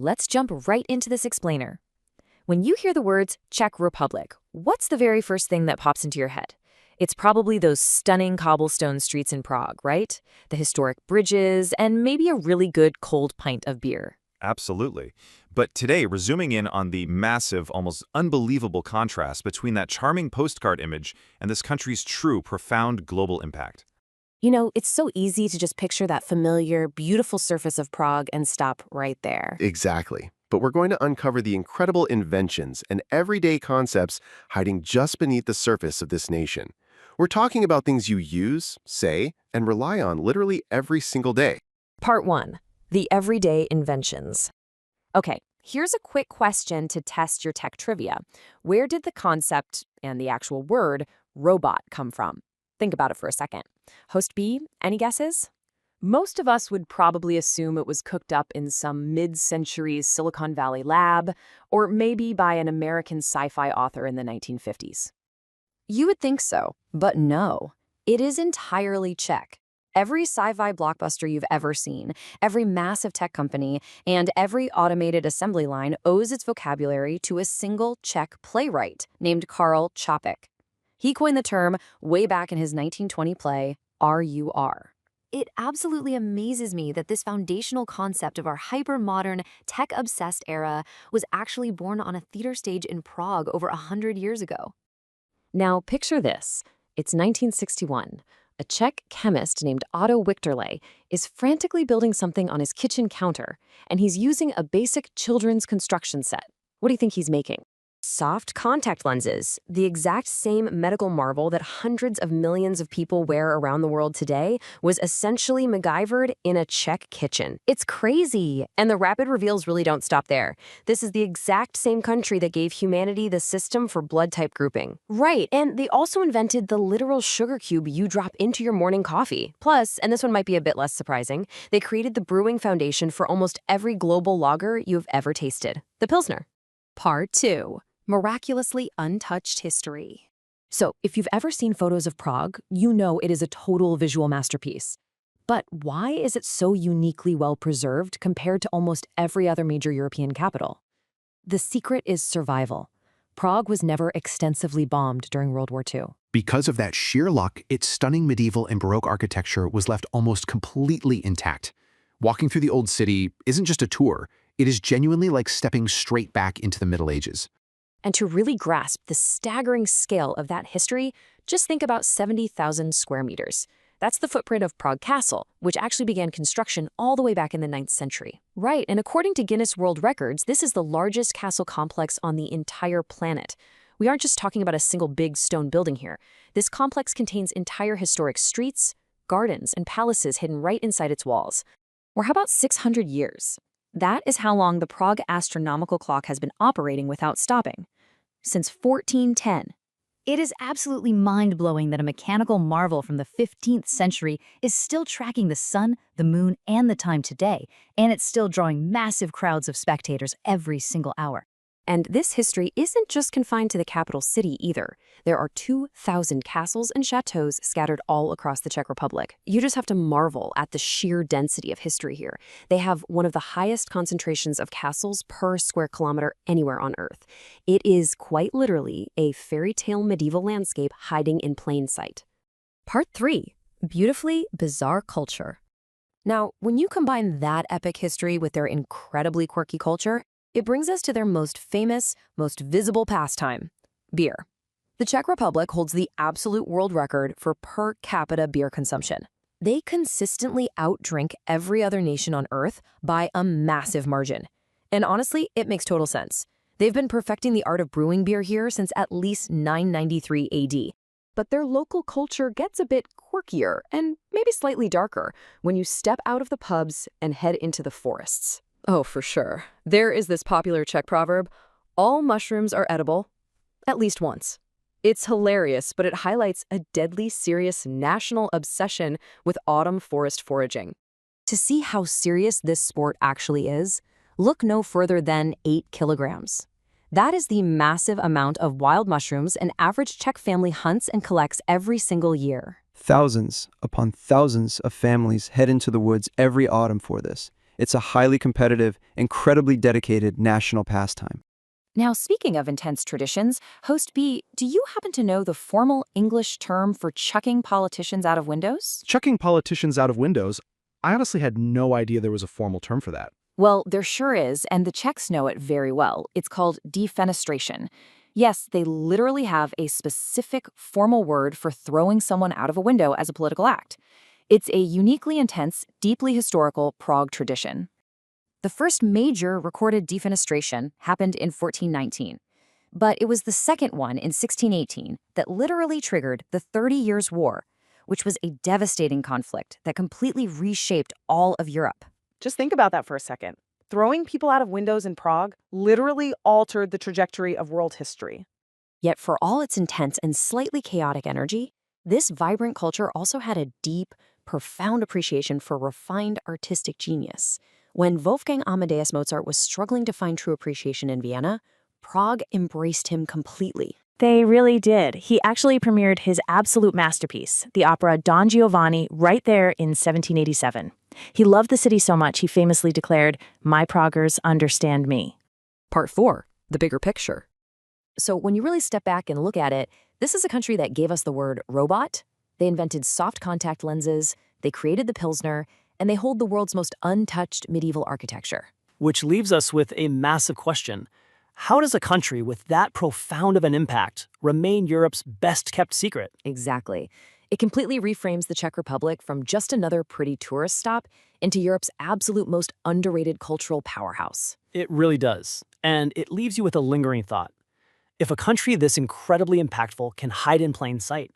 let's jump right into this explainer. When you hear the words Czech Republic, what's the very first thing that pops into your head? It's probably those stunning cobblestone streets in Prague, right? The historic bridges, and maybe a really good cold pint of beer. Absolutely. But today, we're zooming in on the massive, almost unbelievable contrast between that charming postcard image and this country's true, profound global impact. You know, it's so easy to just picture that familiar, beautiful surface of Prague and stop right there. Exactly. But we're going to uncover the incredible inventions and everyday concepts hiding just beneath the surface of this nation. We're talking about things you use, say, and rely on literally every single day. Part 1. The everyday inventions. Okay, here's a quick question to test your tech trivia. Where did the concept and the actual word robot come from? Think about it for a second. Host B, any guesses? Most of us would probably assume it was cooked up in some mid-century Silicon Valley lab, or maybe by an American sci-fi author in the 1950s. You would think so, but no. It is entirely Czech. Every sci-fi blockbuster you've ever seen, every massive tech company, and every automated assembly line owes its vocabulary to a single Czech playwright named Karl Čapek. He coined the term way back in his 1920 play, RUR. It absolutely amazes me that this foundational concept of our hyper-modern, tech-obsessed era was actually born on a theater stage in Prague over 100 years ago. Now, picture this. It's 1961. A Czech chemist named Otto Wichterle is frantically building something on his kitchen counter, and he's using a basic children's construction set. What do you think he's making? Soft contact lenses, the exact same medical marvel that hundreds of millions of people wear around the world today, was essentially MacGyvered in a Czech kitchen. It's crazy! And the rapid reveals really don't stop there. This is the exact same country that gave humanity the system for blood type grouping. Right, and they also invented the literal sugar cube you drop into your morning coffee. Plus, and this one might be a bit less surprising, they created the brewing foundation for almost every global lager you've ever tasted, the Pilsner. Part 2. Miraculously untouched history. So, if you've ever seen photos of Prague, you know it is a total visual masterpiece. But why is it so uniquely well preserved compared to almost every other major European capital? The secret is survival. Prague was never extensively bombed during World War II. Because of that sheer luck, its stunning medieval and Baroque architecture was left almost completely intact. Walking through the old city isn't just a tour, it is genuinely like stepping straight back into the Middle Ages. And to really grasp the staggering scale of that history, just think about 70,000 square meters. That's the footprint of Prague Castle, which actually began construction all the way back in the 9th century. Right, and according to Guinness World Records, this is the largest castle complex on the entire planet. We aren't just talking about a single big stone building here. This complex contains entire historic streets, gardens, and palaces hidden right inside its walls. Or how about 600 years? That is how long the Prague astronomical clock has been operating without stopping. Since 1410. It is absolutely mind-blowing that a mechanical marvel from the 15th century is still tracking the sun, the moon, and the time today, and it's still drawing massive crowds of spectators every single hour. And this history isn't just confined to the capital city either. There are 2,000 castles and chateaux scattered all across the Czech Republic. You just have to marvel at the sheer density of history here. They have one of the highest concentrations of castles per square kilometer anywhere on Earth. It is quite literally a fairy tale medieval landscape hiding in plain sight. Part 3. Beautifully bizarre culture. Now, when you combine that epic history with their incredibly quirky culture, it brings us to their most famous, most visible pastime, beer. The Czech Republic holds the absolute world record for per capita beer consumption. They consistently outdrink every other nation on Earth by a massive margin. And honestly, it makes total sense. They've been perfecting the art of brewing beer here since at least 993 AD. But their local culture gets a bit quirkier and maybe slightly darker when you step out of the pubs and head into the forests. Oh, for sure. There is this popular Czech proverb, all mushrooms are edible, at least once. It's hilarious, but it highlights a deadly serious national obsession with autumn forest foraging. To see how serious this sport actually is, look no further than 8 kilograms. That is the massive amount of wild mushrooms an average Czech family hunts and collects every single year. Thousands upon thousands of families head into the woods every autumn for this. It's a highly competitive, incredibly dedicated national pastime. Now, speaking of intense traditions, Host B, do you happen to know the formal English term for chucking politicians out of windows? Chucking politicians out of windows, I honestly had no idea there was a formal term for that. Well, there sure is, and the Czechs know it very well. It's called defenestration. Yes, they literally have a specific formal word for throwing someone out of a window as a political act. It's a uniquely intense, deeply historical Prague tradition. The first major recorded defenestration happened in 1419, but it was the second one in 1618 that literally triggered the 30 Years' War, which was a devastating conflict that completely reshaped all of Europe. Just think about that for a second. Throwing people out of windows in Prague literally altered the trajectory of world history. Yet for all its intense and slightly chaotic energy, this vibrant culture also had a deep, profound appreciation for refined artistic genius. When Wolfgang Amadeus Mozart was struggling to find true appreciation in Vienna, Prague embraced him completely. They really did. He actually premiered his absolute masterpiece, the opera Don Giovanni, right there in 1787. He loved the city so much he famously declared, "My Praguers understand me." Part 4, the bigger picture. So when you really step back and look at it, this is a country that gave us the word robot. They invented soft contact lenses, they created the Pilsner, and they hold the world's most untouched medieval architecture. Which leaves us with a massive question. How does a country with that profound of an impact remain Europe's best-kept secret? Exactly. It completely reframes the Czech Republic from just another pretty tourist stop into Europe's absolute most underrated cultural powerhouse. It really does. And it leaves you with a lingering thought. If a country this incredibly impactful can hide in plain sight,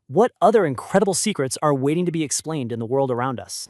what other incredible secrets are waiting to be explained in the world around us?